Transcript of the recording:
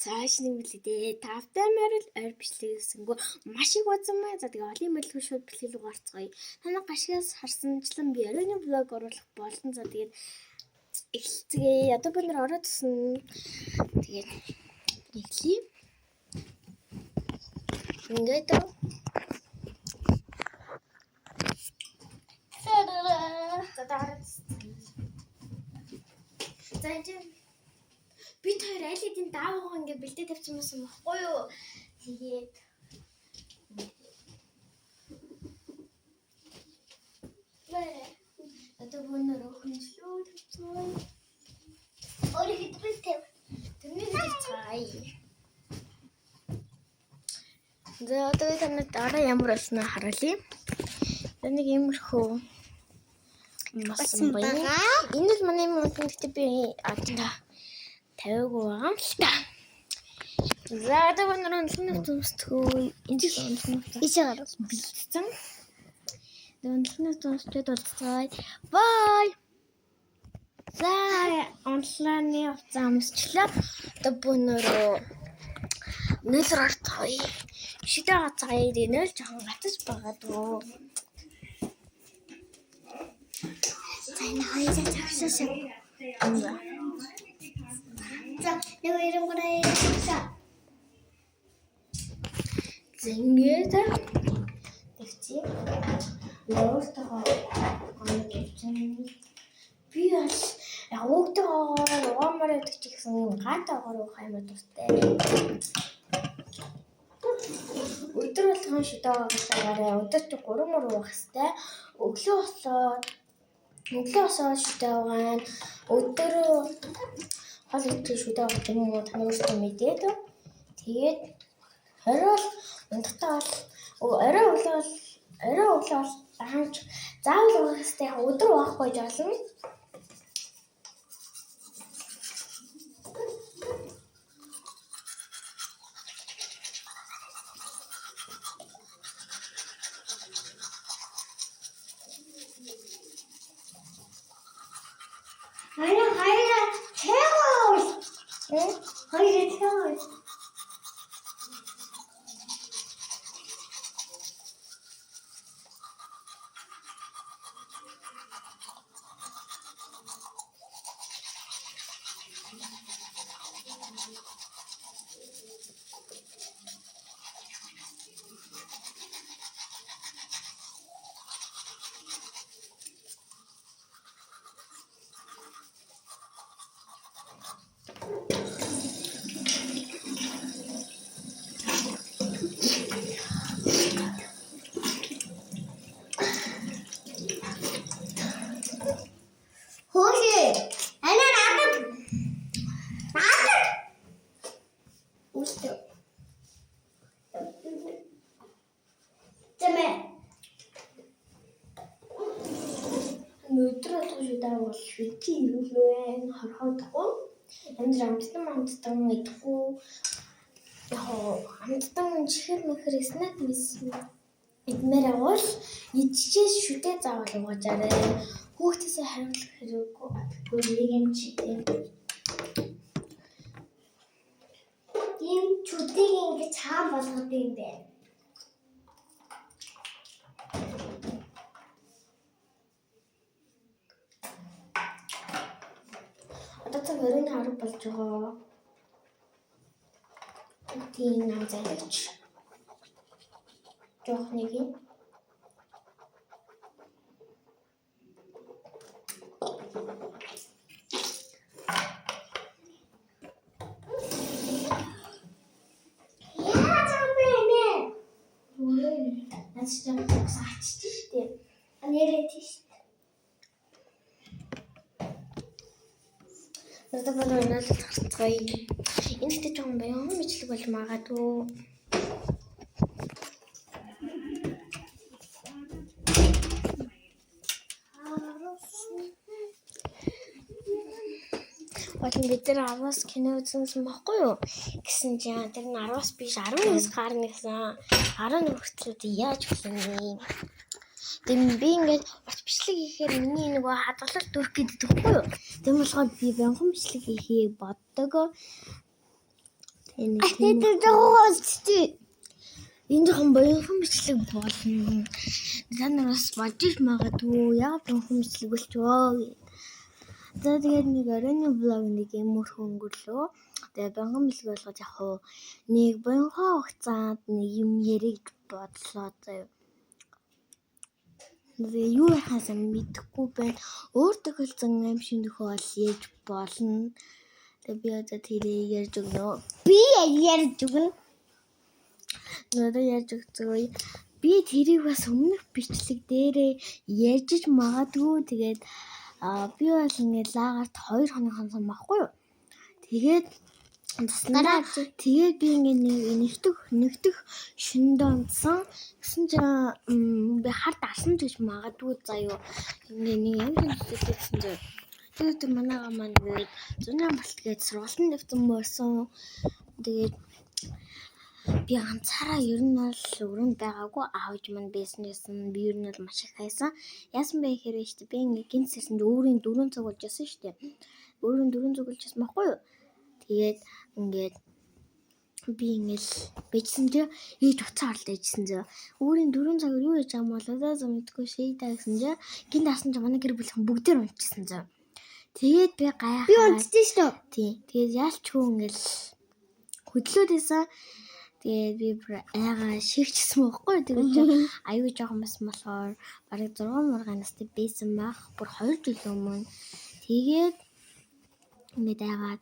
цааш нэг билээ. Тавтай морил ойр бичлэг гэсэнгүү маш их үзэн маа. За тэгээ олон мэлгүй шууд бэлтгэл рүү гарцгаая. Танаа гашгаас харсанчлан би оройн блог оруулах болно. За тэгээд эхэлцгээе. Одоо бид нар ороод тусна. Тэгээд эхлэе. Ингээд за энэ бид хоёр аль хэдийн даавуугаа ингээд бэлдээ тавьсан байсан байхгүй юу? Тэгээд одоо өнөр өхөнчлөө тавьсан. Орой хэдвэл тэв. Тэрний цай. За одоо танад дараа ямар болсноо харуулъя. Нэг иймэрхүү басан байна. Энэ л манай юм гэдэг би одоо тавиагүй байгаа юм л та. За одоо өнөр онцлог төмсдгөө энэ ичээр бэлдсэн. Онцлог төмсдөд болцгоё. Бай. За онцлооны хувцас амсчлаа. Одоо өнөрөө нэлэр артгая. Шидэ гацгаа нэл жоохон гатаж байгаа дөө. За энэ хоёроо тавьшаашаа. За нэг юм гэрээ. Зингээд тэгчи. Өөртөө би бас яг өөртөө угаамаар гэдэг чигсэн юм гатаагаар уух юм дуртай. Өдөр болгон шидэ гацаагаараа өдөрт 3 мөр уух хэвээр. Өглөө босоод шидэ угаана. Өдөр хол идэх шидэ уух юм уу та өөртөө мэдээд. Тэгээд орой ундтаа орой өглөө даамж заавал уух хэвээр өдөр уухгүй жолно. Өдөр болгон шидэ бол шүтгий ирүүлвэн хорхоодгүй. Янз амтдан идэхгүй. Яг амтдан чихэр мэхэр снэк идмээр авал идчихээс шүтээ заавал угаажаарай. Хүүхдээсээ хариулах хэрэггүй. Нэг юм читэй. Ийм чүтгийг ингэж хаан болгоод юм бэ? Одоо өрөөний хараг болж байгаа. Тийм нам зайлж. Жоох нэг юм. Начнем сачти. Анеретиш. Одоо байна л тарцгаая. Энэ ихтэй жоохон баян мэдлэг бол магадгүй. Болон бид нар 10-аас кино үзсэн байхгүй юу? Гэсэн чинь тэр нь 10-аас биш 11-с гарна гэсэн. 11 хүртэл яаж хэлнэ? Тэгм би ингээд бас бичлэг хийхээр миний нөгөө хадгалалт дүрх гэдэг байхгүй юу? Тэгм болохоор би бянхан бичлэг хийхийг боддог. энэ жоохон энэ жоохон боёнхон бичлэг болно. Та нараас бодож магадгүй яг боёнхон бичлэг болчихвоо. За тэгээд нэг оройны влог нэг юмөрхөн өнгөрлөө. Тэгээд боёнхон бичлэг болгож авах уу. Нэг боёнхон хугацаанд нэг юм ярих бодлоо заяа. Тэгээ юу яхаасаа мэдэхгүй байна. Өөр тохиолдсон юм шиг тохиол яаж болно. Тэгээ би одоо тэрийг ярьж өгнө. Би ярьж өгнө. Би тэрийг бас өмнөх бичлэг дээрээ ярьж магадгүй. Тэгээд би бол ингээд лагарт 2 хоног хонсон байхгүй юу. Тэгээд тэгээд би ингээд нэгдэх шөндөө унтсан. Гэсэн чинь би хард алсан гэж магадгүй заяа. Ингээд нэг юм хэлсэн заяа. Тэгээд манайгаа маань тэгээд зуны болтгээд сургалтын дэвтэн мөрсөн. Тэгээд би ганцаараа ер нь бол өрөөнд байгаагүй. Аавч маань бизнессэн. Би ер нь бол маш их хайсан. Яасан бэ гэхээр штэ би ингээд гинцсэн чинь өөрийн 4 цаг болж байсан штэ. Өөрийн 4 цаг болж байсан байхгүй юу? Тэгээд ингээд би ингээд бичсэн чинь ээж уцаа орлоо ээжсэн зөө. Өөрийн 4 цагаар юу хийж байгаа юм бол одоо мэдгүй шийдэ гэсэн чинь гинт асан чинь манай гэр бүлхэн бүгдээр унтчихсан зөө. Тэгээд би гайхаа. Би унтчихсан шүү дээ. Тий. Тэгээд яалчгүй ингээд хөдлөөд байсан. Тэгээд би айгаа шигчсэн байхгүй. Тэгээд аюу жоохон бас болохоор бараг 6 мургаан настай байсан байх. Бүр 2 жил өмнө. Тэгээд ингээд айгаад